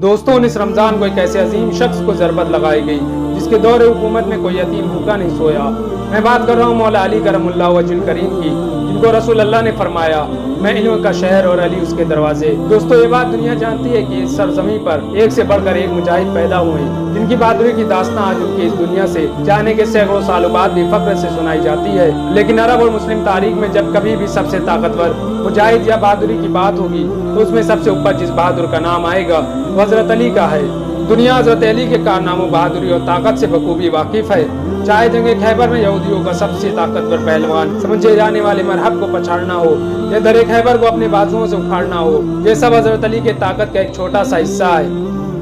दोस्तों, इस रमजान को एक ऐसे अजीम शख्स को ज़रबत लगाई गई जिसके दौर हुकूमत में कोई यतीम भूखा नहीं सोया। मैं बात कर रहा हूँ मौला अली करमुल्लाहु वजहुल करीम की, जिनको रसूल अल्लाह ने फरमाया, मैं इल्म का शहर और अली उसके दरवाजे। दोस्तों, ये बात दुनिया जानती है कि इस सरजमी पर एक से बढ़कर एक मुजाहिद पैदा हुए, जिनकी बहादुरी की दास्तां आज उनकी इस दुनिया से जाने के सैकड़ों सालों बाद भी फख्र से सुनाई जाती है। लेकिन अरब और मुस्लिम तारीख में जब कभी भी सबसे ताकतवर मुजाहिद या बहादुरी की बात होगी तो उसमें सबसे ऊपर जिस बहादुर का नाम आएगा वो हजरत अली का है। दुनिया हजरत अली के कारनामों, बहादुरी और ताकत से बखूबी वाकिफ है। चाहे जंगे खैबर में यहूदियों का सबसे ताकतवर पहलवान समझे जाने वाले मरहब को पछाड़ना हो या दरे खैबर को अपने बाजुओं से उखाड़ना हो, ये सब हजरत अली के ताकत का एक छोटा सा हिस्सा है।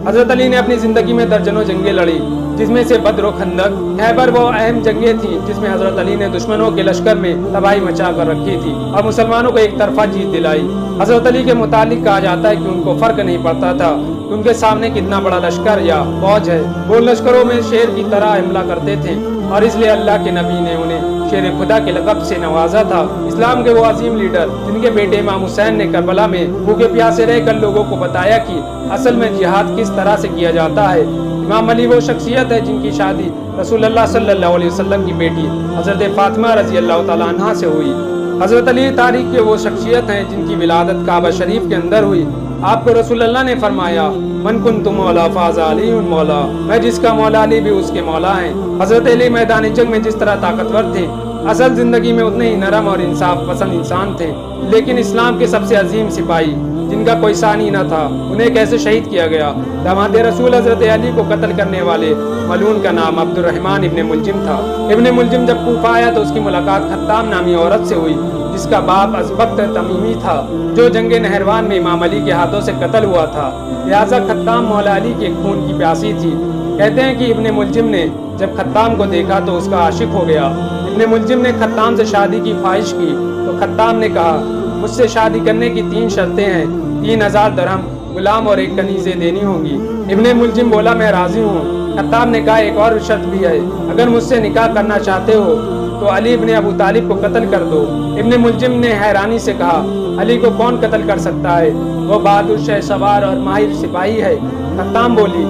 हजरत अली ने अपनी जिंदगी में दर्जनों जंगें लड़ी, जिसमें से बद्र और खंदक, खैबर वो अहम जंगें थी जिसमें हजरत अली ने दुश्मनों के लश्कर में तबाही मचा कर रखी थी और मुसलमानों को एक तरफा जीत दिलाई। हजरत अली के मुतालिक कहा जाता है कि उनको फर्क नहीं पड़ता था कि उनके सामने कितना बड़ा लश्कर या फौज है, वो लश्करों में शेर की तरह हमला करते थे और इसलिए अल्लाह के नबी ने उन्हें शेर खुदा के लक़ब से नवाजा था। इस्लाम के वो अजीम लीडर जिनके बेटे इमाम हुसैन ने करबला में भूखे प्यासे रहकर लोगों को बताया कि असल में जिहाद किस तरह से किया जाता है। इमाम अली वो शख्सियत है जिनकी शादी रसूलुल्लाह सल्लल्लाहु अलैहि वसल्लम की बेटी हजरत फातिमा रज़ी अल्लाह तआला अन्हा से हुई। हजरत अली तारीख के वो शख्सियत हैं जिनकी विलादत काबा शरीफ के अंदर हुई। आपको रसूलुल्लाह ने फरमाया, मन कुन्तु मौला फाज़ा अलीयुन मौला, मैं जिसका मौला अली भी उसके मौला हैं। हजरत अली मैदान जंग में जिस तरह ताकतवर थे, असल जिंदगी में उतने ही नरम और इंसाफ पसंद इंसान थे। लेकिन इस्लाम के सबसे अजीम सिपाही जिनका कोई सानी न था, उन्हें कैसे शहीद किया गया। दामाद रसूल हजरत अली को कत्ल करने वाले मलून का नाम अब्दुर्रहमान इब्ने मुलजिम था। इब्ने मुलजिम जब कूफा आया तो उसकी मुलाकात खत्ताम नामी औरत से हुई जिसका बाप अज़बक्त तमीमी था, जो जंगे नहरवान में इमाम अली के हाथों से कत्ल हुआ था। लिहाजा खत्ताम मौला अली के खून की प्यासी थी। कहते हैं कि इब्ने मुलजिम ने जब खत्ताम को देखा तो उसका आशिक हो गया। इब्ने मुलजिम ने खत्ताम से शादी की ख्वाहिश की तो खत्ताम ने कहा, मुझसे शादी करने की 3 शर्तें हैं, 3000 दरहम, गुलाम और 1 कनीज़े देनी होंगी। इब्ने मुलजिम बोला, मैं राजी हूँ। खत्ताब ने कहा, एक और शर्त भी है, अगर मुझसे निकाह करना चाहते हो तो अली इब्ने अबू तालिब को कत्ल कर दो। इब्ने मुलजिम ने हैरानी से कहा, अली को कौन कत्ल कर सकता है, वो बहादुर शहसवार और माहिर सिपाही है। खत्ताम बोली,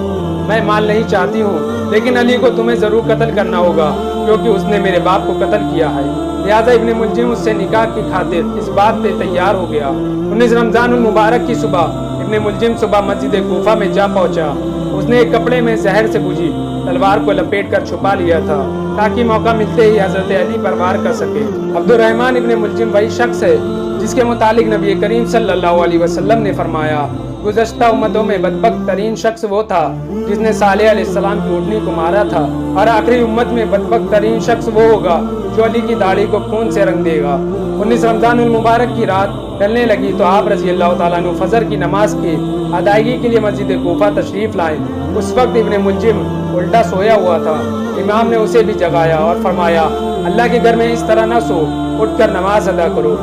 मैं माल नहीं चाहती हूँ, लेकिन अली को तुम्हें जरूर कत्ल करना होगा क्योंकि उसने मेरे बाप को कत्ल किया है। लिहाजा इब्ने मुलजिम उससे निकाह की खातिर इस बात पे तैयार हो गया। 19 रमजानुल मुबारक की सुबह इब्ने मुलजिम सुबह मस्जिद कूफा में जा पहुंचा। उसने एक कपड़े में जहर से बुझी तलवार को लपेट कर छुपा लिया था ताकि मौका मिलते ही हजरत अली पर वार कर सके। अब्दुर्रहमान इब्ने मुलजिम वही शख्स है जिसके मुतालिक नबी करीम सल्लल्लाहु अलैहि वसल्लम ने फरमाया, गुज़श्ता उम्मतों में बदबख्त तरीन शख्स वो था जिसने सालेह अलैहिस्सलाम की ऊँटनी को मारा था, और आखिरी उम्मत में बदबख्त तरीन शख्स वो होगा जो अली की दाढ़ी को खून से रंग देगा। 19 रमजानुल मुबारक की रात ढलने लगी तो आप रज़ी अल्लाह तआला अन्हु फजर की नमाज की अदायगी के लिए मस्जिद कूफा तशरीफ लाए। उस वक्त इब्ने मुलजिम उल्टा सोया हुआ था। इमाम ने उसे भी जगाया और फरमाया, अल्लाह के घर में इस तरह न सो, उठकर नमाज अदा करो।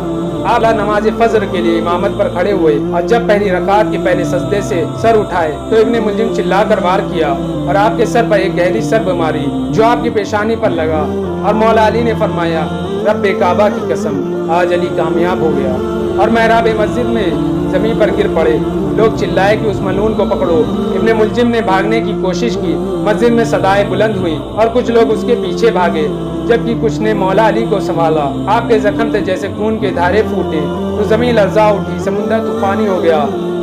आप नमाज फजर के लिए इमामत पर खड़े हुए और जब पहली रकात के पहले सजदे से सर उठाए तो इब्ने मुलजिम चिल्लाकर वार किया और आपके सर पर एक गहरी सरब मारी जो आपकी पेशानी पर लगा, और मौला अली ने फरमाया, रब्बे काबा की कसम, आज अली कामयाब हो गया, और महराब मस्जिद में जमीन पर गिर पड़े। लोग चिल्लाए कि उस मलून को पकड़ो। इब्ने मुलजिम ने भागने की कोशिश की, मस्जिद में सदाएं बुलंद हुई और कुछ लोग उसके पीछे भागे, जबकि कुछ ने मौला अली को संभाला। आपके जख्म से जैसे खून के धारे फूटे तो जमीन लर्जा उठी, समुद्र तूफानी हो गया,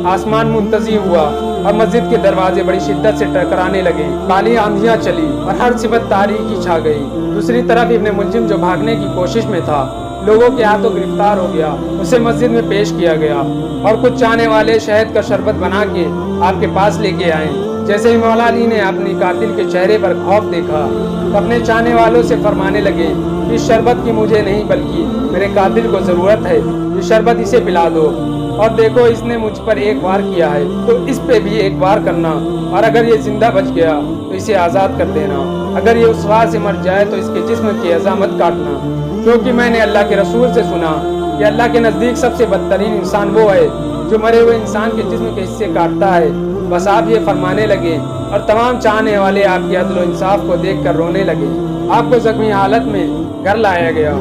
आसमान मुंतजी हुआ और मस्जिद के दरवाजे बड़ी शिद्दत से टकराने लगे। काली आंधियां चली और हर सिबत तारीकी छा गई। दूसरी तरफ इब्ने मुलजिम जो भागने की कोशिश में था, लोगों के हाथों गिरफ्तार हो गया। उसे मस्जिद में पेश किया गया और कुछ चाहने वाले शहद का शरबत बना के आपके पास लेके आए। जैसे ही मौला अली ने अपनी कातिल के चेहरे पर खौफ देखा तो अपने चाहने वालों से फरमाने लगे, इस शरबत की मुझे नहीं बल्कि मेरे कातिल को जरूरत है, ये शरबत इसे पिला दो। और देखो, इसने मुझ पर एक वार किया है तो इस पे भी एक वार करना, और अगर ये जिंदा बच गया तो इसे आज़ाद कर देना। अगर ये उस वार से मर जाए तो इसके जिस्म की अज़ा मत काटना, क्योंकि मैंने अल्लाह के रसूल से सुना कि अल्लाह के नज़दीक सबसे बदतरीन इंसान वो है जो मरे हुए इंसान के जिस्म के हिस्से काटता है। बस आप ये फरमाने लगे और तमाम चाहने वाले आपकी अदल और इंसाफ को देख कर रोने लगे। आपको जख्मी हालत में घर लाया गया।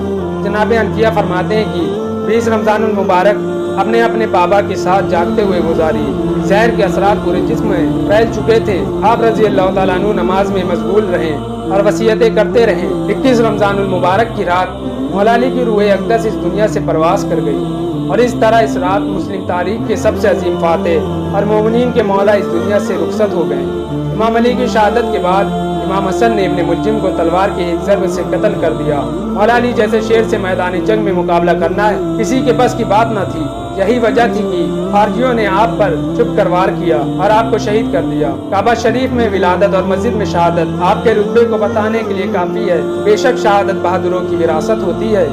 जनाब अनफिया फरमाते हैं कि 20 रमजानुल मुबारक अपने अपने बाबा के साथ जागते हुए गुजारी। زہر کے اثرات پورے جسم میں پھیل چکے تھے۔ آپ رضی اللہ تعالیٰ عنہ نماز میں مشغول رہے اور وصیتیں کرتے رہے۔ 21 رمضان المبارک کی رات مولا علی کی روح اقدس اس دنیا سے پرواز کر گئی، اور اس طرح اس رات مسلم تاریخ کے سب سے عظیم فاتح اور مومنین کے مولا اس دنیا سے رخصت ہو گئے۔ امام علی کی شہادت کے بعد امام حسن نے ابن ملجم کو تلوار کے ایک ضرب سے قتل کر دیا۔ مولا علی جیسے شیر سے میدان جنگ میں مقابلہ کرنا ہے کسی کے بس کی بات نہ تھی۔ یہی وجہ تھی کہ خارجیوں نے آپ پر چھپ کر وار کیا اور آپ کو شہید کر دیا۔ کعبہ شریف میں ولادت اور مسجد میں شہادت آپ کے رتبے کو بتانے کے لیے کافی ہے۔ بے شک شہادت بہادروں کی وراثت ہوتی ہے۔